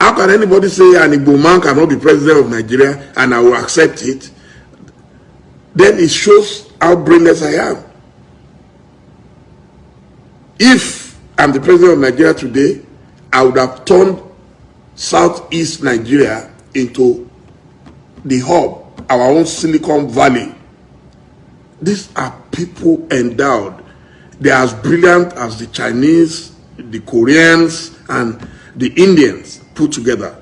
How can anybody say an Igbo man cannot be president of Nigeria and I will accept it? Then it shows how brainless I am. If I'm the president of Nigeria today, I would have turned Southeast Nigeria into the hub, our own Silicon Valley. These are people endowed. They are as brilliant as the Chinese, the Koreans, and the Indians put together.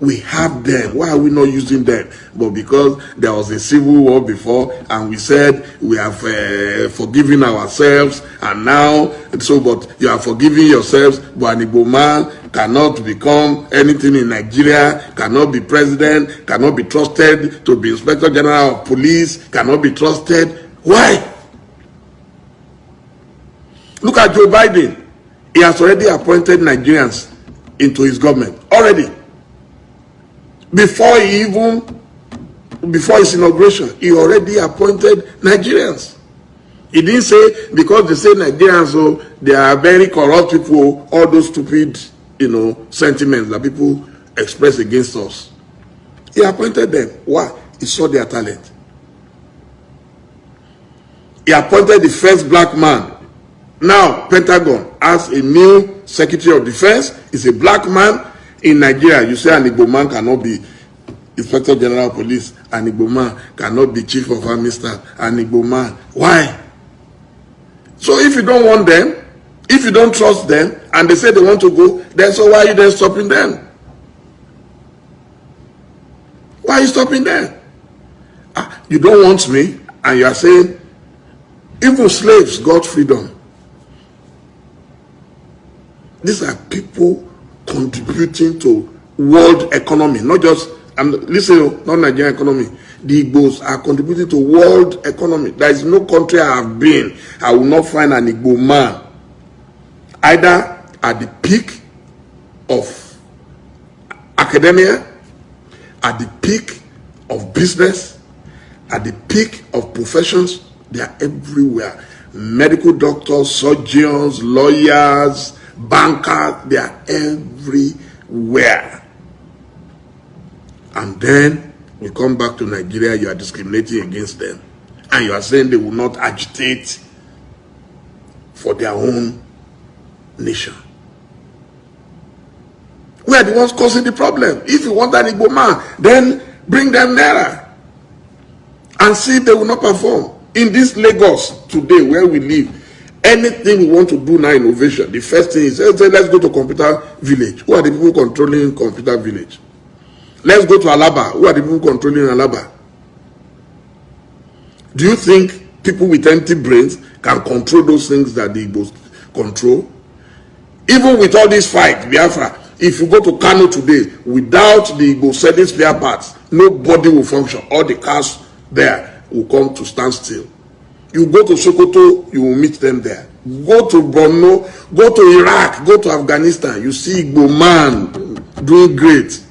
We have them. Why are we not using them? But because there was a civil war before, and we said we have forgiven ourselves, and now, but you are forgiving yourselves, but an Igbo man cannot become anything in Nigeria, cannot be president, cannot be trusted to be Inspector General of Police, cannot be trusted. Why? Look at Joe Biden. He has already appointed Nigerians into his government. Already. Before his inauguration, he already appointed Nigerians. He didn't say, because they say Nigerians, so they are very corrupt people, all those stupid, sentiments that people express against us. He appointed them. Why? He saw their talent. He appointed the first black man. Now, Pentagon has a new Secretary of Defense. He's a black man. In Nigeria, you say an Igbo man cannot be Inspector General of Police, an Igbo man cannot be Chief of Army Staff, an Igbo man. Why? So if you don't want them, if you don't trust them, and they say they want to go, then so why are you then stopping them? Why are you stopping them? You don't want me, and you are saying, even slaves got freedom. These are people contributing to world economy, not just, listen, not Nigerian economy. The Igbos are contributing to world economy. There is no country I have been, I will not find an Igbo man either at the peak of academia, at the peak of business, at the peak of professions. They are everywhere. Medical doctors, surgeons, lawyers, bankers, they are everywhere. And then we come back to Nigeria, you are discriminating against them. And you are saying they will not agitate for their own nation. We are the ones causing the problem. If you want an Igbo man, then bring them nearer and see if they will not perform. In this Lagos today where we live, anything we want to do now, innovation, the first thing is, let's go to Computer Village. Who are the people controlling Computer Village? Let's go to Alaba. Who are the people controlling Alaba? Do you think people with empty brains can control those things that the Igbos control? Even with all this fight, Biafra, if you go to Kano today, without the Igbo selling spare parts, nobody will function. All the cars there will come to stand still. You go to Sokoto, you will meet them there. Go to Borno, go to Iraq, go to Afghanistan, you see Igbo man doing great.